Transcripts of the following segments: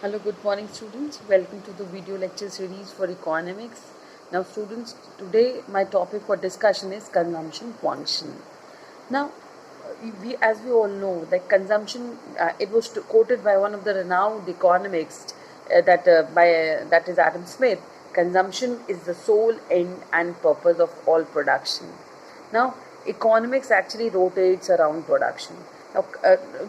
Hello, good morning students. Welcome to the video lecture series for economics. Now students, today my topic for discussion is consumption function. Now, as we all know that consumption, it was quoted by one of the renowned economists that is Adam Smith. Consumption is the sole end and purpose of all production. Now, economics actually rotates around production. Now,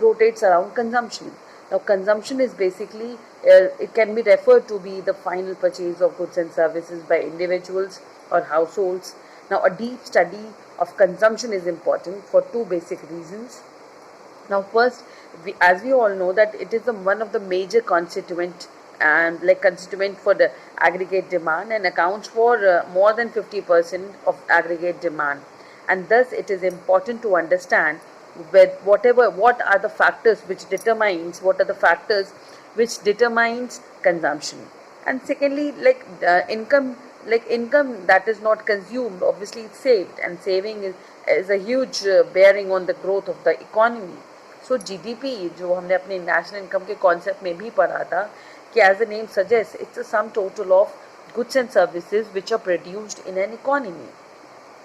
rotates around consumption. Now, consumption is basically, it can be referred to be the final purchase of goods and services by individuals or households. Now, a deep study of consumption is important for two basic reasons. Now, first, as we all know that it is one of the major constituent and constituent for the aggregate demand and accounts for more than 50% of aggregate demand, and thus it is important to understand what are the factors which determines consumption. And secondly, income that is not consumed, obviously it's saved, and saving is a huge bearing on the growth of the economy. So GDP जो हमने अपने national income के concept में भी पढ़ा था कि as the name suggests, it's a sum total of goods and services which are produced in an economy.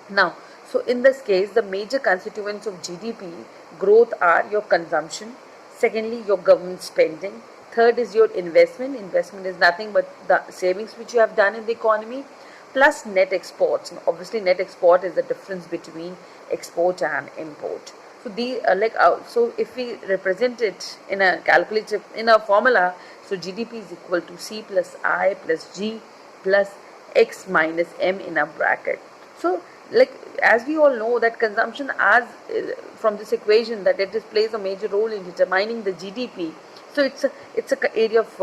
Now, so in this case, the major constituents of GDP growth are your consumption, secondly your government spending, third is your investment. Investment is nothing but the savings which you have done in the economy, plus net exports. Now, obviously net export is the difference between export and import. So so if we represent it in a calculative, in a formula, so GDP is equal to C plus I plus G plus X minus M in a bracket. So as we all know that consumption from this equation that it plays a major role in determining the GDP. So it's a area of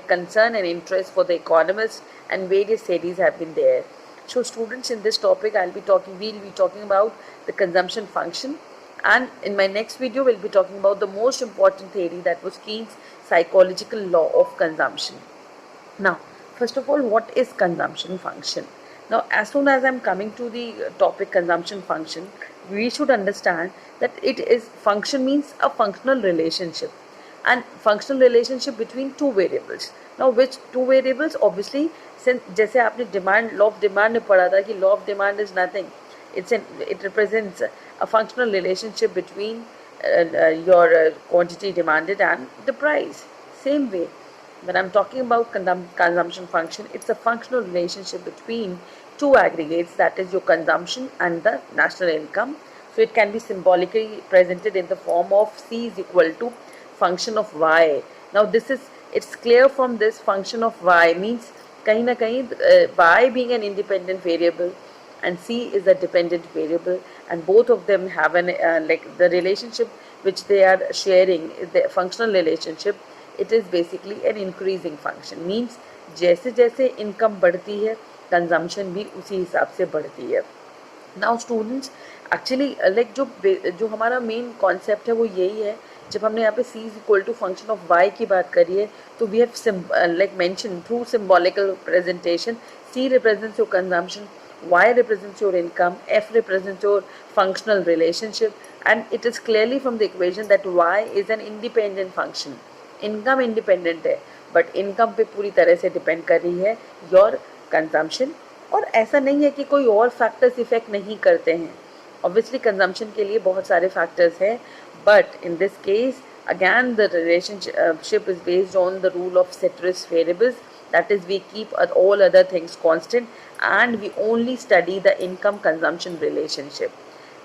concern and interest for the economists, and various studies have been there. So students, in this topic we'll be talking about the consumption function, and in my next video we'll be talking about the most important theory, that was Keynes' psychological law of consumption. Now, first of all, what is consumption function? Now, as soon as I'm coming to the topic consumption function, we should understand that function means a functional relationship, and functional relationship between two variables. Now, which two variables? Obviously, since जैसे आपने demand, law of demand में पढ़ा था कि law of demand is nothing. It represents a functional relationship between your quantity demanded and the price. Same way, when I'm talking about consumption function, it's a functional relationship between two aggregates, that is your consumption and the national income. So it can be symbolically presented in the form of C is equal to function of Y. Now it's clear from this, function of Y means कहीं ना कहीं Y being an independent variable and C is a dependent variable, and both of them have the relationship which they are sharing, the functional relationship. It is basically an increasing function, means जैसे जैसे income बढ़ती है, consumption भी उसी हिसाब से बढ़ती है. Now students, actually जो हमारा main concept है वो यही है. जब हमने यहाँ पे C is equal to function of Y की बात करी है, तो we have mentioned through symbolical presentation, C represents your consumption, Y represents your income, F represents your functional relationship, and it is clearly from the equation that Y is an independent function. Income independent है, but income पे पूरी तरह से depend कर रही है your consumption. और ऐसा नहीं है कि कोई और फैक्टर्स इफेक्ट नहीं करते हैं. ऑब्वियसली कंजम्पशन के लिए बहुत सारे फैक्टर्स हैं, but in this case again the relationship is based on the rule of ceteris paribus, that is we keep all other things constant and we only study the income consumption relationship,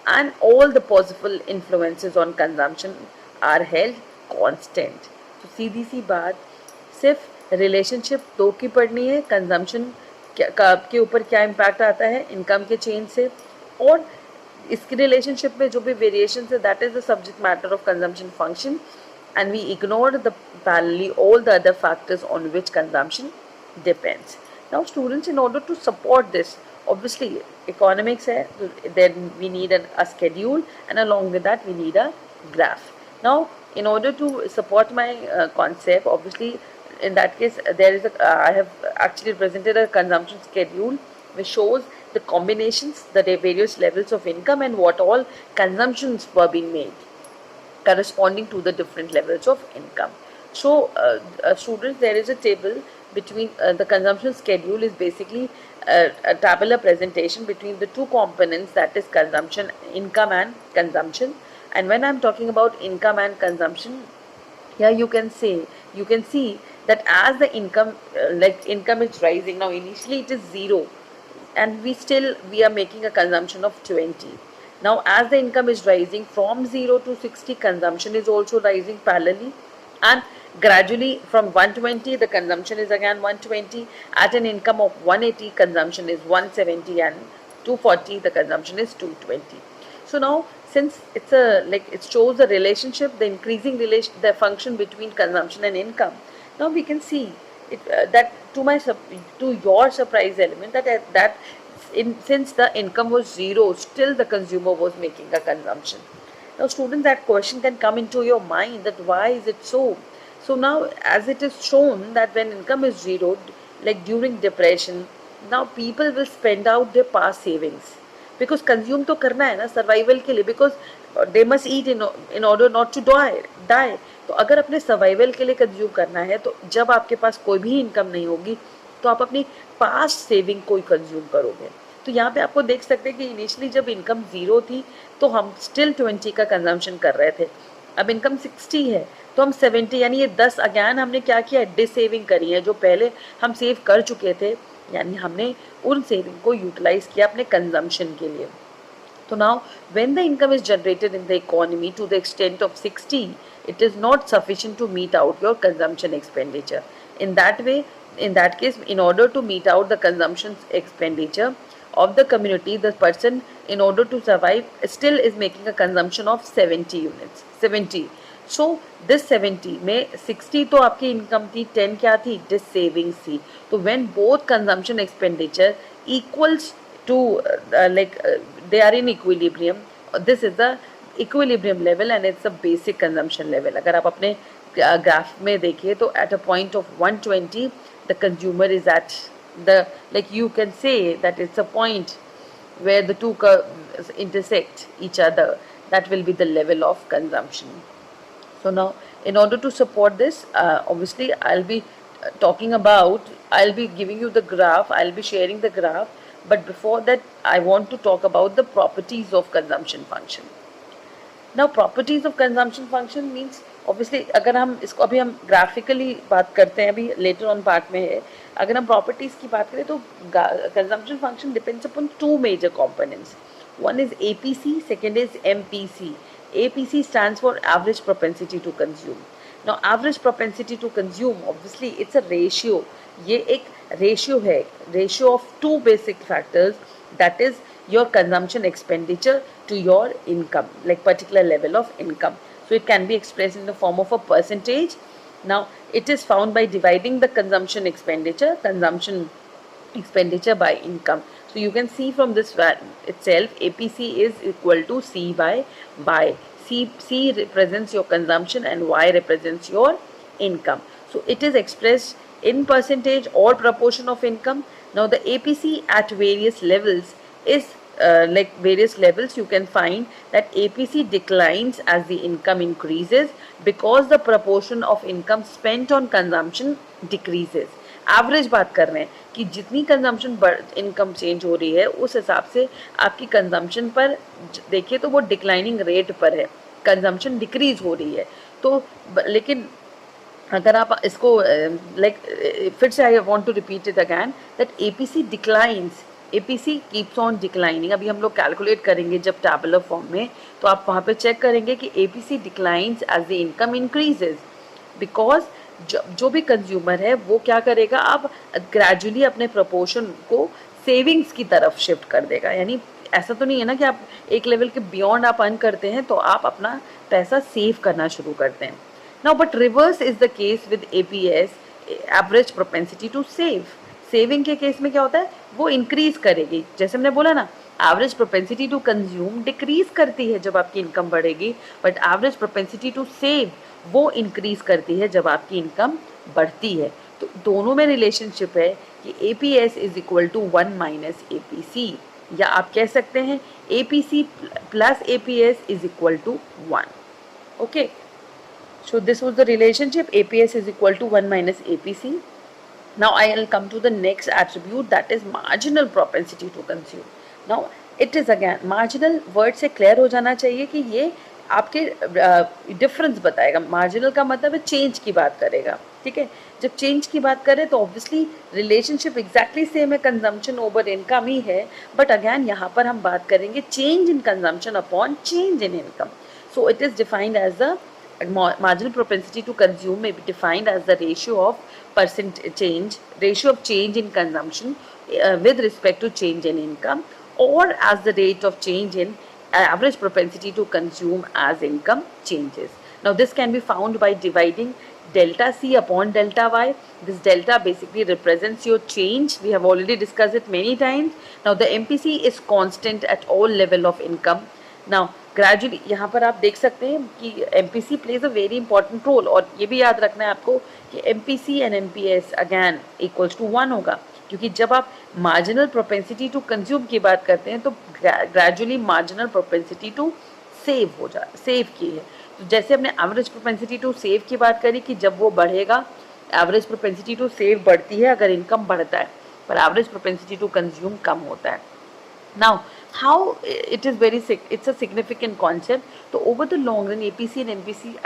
and all the possible influences on consumption are held constant. तो सीधी सी बात, सिर्फ relationship दो की पढ़नी है, consumption के ऊपर क्या इम्पैक्ट आता है इनकम के चेंज से, और इसकी रिलेशनशिप में जो भी वेरिएशन है, that is the subject matter of consumption function, and we ignore the parallelly all the other factors on which consumption depends. Now students, in order to support this, obviously economics है, then we need a schedule, and along with that we need a graph. Now, in order to support my concept, obviously in that case there is I have actually presented a consumption schedule which shows the combinations, the various levels of income, and what all consumptions were being made corresponding to the different levels of income. So students, there is a table between the consumption schedule is basically a tabular presentation between the two components, that is consumption, income and consumption. And when I'm talking about income and consumption, here you can see that as the income income is rising. Now initially it is 0 and we are making a consumption of 20. Now as the income is rising from 0 to 60, consumption is also rising parallelly, and gradually from 120 the consumption is again 120. At an income of 180, consumption is 170, and 240 the consumption is 220. So now, since it's a it shows the relationship, the increasing relation, the function between consumption and income. Now we can see it that to your surprise element, that since the income was 0, still the consumer was making a consumption. Now students, that question can come into your mind, that why is it so? So now, as it is shown that when income is 0, like during depression, now people will spend out their past savings, because consume तो करना है ना survival के लिए, because they must eat in order not to die. तो अगर अपने survival के लिए कंज्यूम करना है, तो जब आपके पास कोई भी इनकम नहीं होगी तो आप अपनी पास्ट सेविंग को ही कंज्यूम करोगे. तो यहाँ पे आपको देख सकते हैं कि इनिशियली जब इनकम 0 थी तो हम स्टिल 20 का कंजम्पशन कर रहे थे. अब इनकम 60 है तो हम 70, यानी ये 10 अगैन हमने क्या किया, डिस सेविंग करी है. जो पहले हम सेव कर चुके थे, यानी हमने उन सेविंग को यूटिलाइज किया अपने कंजम्पशन के लिए. So now, when the income is generated in the economy to the extent of 60, it is not sufficient to meet out your consumption expenditure. In that case, in order to meet out the consumption expenditure of the community, the person, in order to survive, still is making a consumption of 70 units. 70. So this 70 में 60 तो आपकी income थी, 10 क्या थी, dish savings थी. तो when both consumption expenditure equals to they are in equilibrium, this is the equilibrium level and it's a basic consumption level. अगर आप अपने ग्राफ में देखिए तो at a point of 120 the consumer is at the, you can say that it's a point where the two curves intersect each other. That will be the level of consumption. So now, in order to support this, obviously I'll be I'll be giving you the graph, I'll be sharing the graph. But before that, I want to talk about the properties of consumption function. Now, properties of consumption function means, obviously, अगर हम इसको अभी हम graphically बात करते हैं, अभी later on part में है. अगर हम properties की बात करें तो consumption function depends upon two major components. One is APC, second is MPC. APC stands for average propensity to consume. Now, average propensity to consume, obviously, it's a ratio. ये एक ratio है, ratio of two basic factors, that is your consumption expenditure to your income, like particular level of income. So it can be expressed in the form of a percentage. Now it is found by dividing the consumption expenditure by income. So you can see from this itself, APC is equal to C by Y. C represents your consumption and Y represents your income. So it is expressed in percentage or proportion of income. Now the APC at various levels is various levels, you can find that APC declines as the income increases because the proportion of income spent on consumption decreases. Average बात कर रहे हैं कि जितनी consumption income change हो रही है उस हिसाब से आपकी कंजम्पशन पर देखिए तो वो डिक्लाइनिंग रेट पर है, कंजम्पशन डिक्रीज हो रही है. तो लेकिन अगर आप इसको फिर से I want to repeat it again that APC declines, APC keeps on declining. अभी हम लोग कैलकुलेट करेंगे जब टैबुलर फॉर्म में, तो आप वहाँ पे चेक करेंगे कि APC declines as the income increases, because जो भी कंज्यूमर है वो क्या करेगा, अब ग्रेजुअली अपने प्रोपोर्शन को सेविंग्स की तरफ शिफ्ट कर देगा. यानी ऐसा तो नहीं है ना कि आप एक लेवल के बियॉन्ड आप अर्न करते हैं तो आप अपना पैसा सेव करना शुरू करते हैं. Now but reverse is the case with APS, average propensity to save. Saving के केस में क्या होता है, वो इंक्रीज करेगी. जैसे हमने बोला ना, average propensity to consume decrease करती है जब आपकी इनकम बढ़ेगी, but average propensity to save वो इंक्रीज करती है जब आपकी इनकम बढ़ती है. तो दोनों में रिलेशनशिप है कि APS is equal to 1 minus APC, या आप कह सकते हैं APC plus APS is equal to 1. Okay, So this was the relationship APS is equal to 1 minus APC. Now I will come to the next attribute, that is marginal propensity to consume. Now it is again marginal word से clear हो जाना चाहिए कि ये आपके difference बताएगा. Marginal का मतलब है चेंज की बात करेगा, ठीक है. जब चेंज की बात करें तो ऑब्वियसली रिलेशनशिप एग्जैक्टली सेम है, कंजम्पशन ओवर इनकम ही है, बट अगैन यहाँ पर हम बात करेंगे change in consumption upon change in income. So it is defined as the marginal propensity to consume may be defined as the ratio of ratio of change in consumption with respect to change in income, or as the rate of change in average propensity to consume as income changes. Now this can be found by dividing delta C upon delta Y. This delta basically represents your change. We have already discussed it many times. Now the MPC is constant at all level of income. Now gradually यहाँ पर आप देख सकते हैं कि MPC plays a very important role, और ये भी याद रखना है आपको कि MPC and MPS again equals to 1 होगा, क्योंकि जब आप मार्जिनल प्रोपेंसिटी टू कंज्यूम की बात करते हैं तो gradually marginal propensity to save की है. तो जैसे हमने एवरेज प्रोपेंसिटी टू सेव की बात करी कि जब वो बढ़ेगा, एवरेज प्रोपेंसिटी टू सेव बढ़ती है अगर इनकम बढ़ता है, पर एवरेज प्रोपेंसिटी टू कंज्यूम कम होता है. Now, how it is it's a significant concept. So over the long run, APC and MPC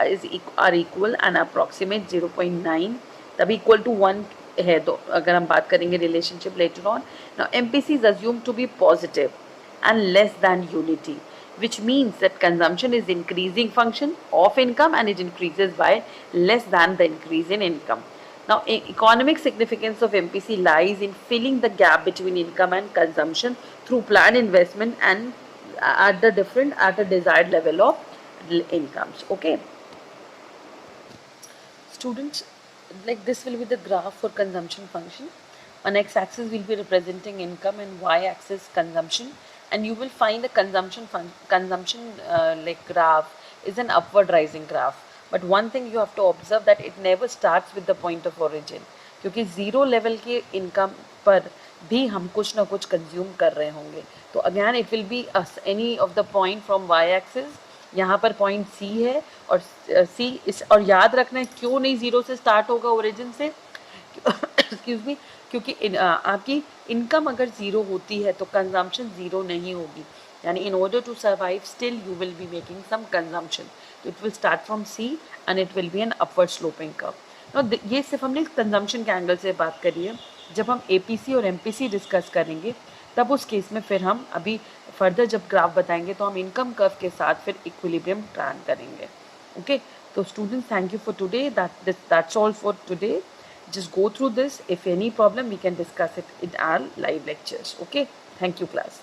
are equal and approximate 0.9. तब equal to 1 है. तो अगर हम बात करेंगे relationship later on. Now MPC is assumed to be positive and less than unity, which means that consumption is increasing function of income and it increases by less than the increase in income. Now, economic significance of MPC lies in filling the gap between income and consumption through planned investment and at the desired level of incomes. Okay. Students, like this will be the graph for consumption function. On x-axis will be representing income and y-axis consumption, and you will find the consumption like graph is an upward rising graph. But one thing you have to observe that it never starts with the point of origin, क्योंकि zero level के income पर भी हम कुछ ना कुछ consume कर रहे होंगे. तो again it will be any of the point from Y axis. यहाँ पर पॉइंट सी है और सी इस, और याद रखना है क्यों नहीं ज़ीरो से स्टार्ट होगा ओरिजिन से, एक्सक्यूज मी, क्योंकि आपकी इनकम अगर ज़ीरो होती है तो कंजम्पशन ज़ीरो नहीं होगी. यानी in order to survive still you will be making some consumption. It will start from C and it will be an upward sloping curve. Now ये सिर्फ हमने कंजम्पशन के एंगल से बात करी है. जब हम APC और MPC डिस्कस करेंगे तब उस केस में फिर हम अभी फर्दर जब ग्राफ बताएंगे तो हम इनकम कर्व के साथ फिर इक्विलिब्रियम प्लान करेंगे. ओके, तो students thank you for today. That's all for today. Just go through this. If any problem we can discuss it in our live lectures. Okay, thank you class.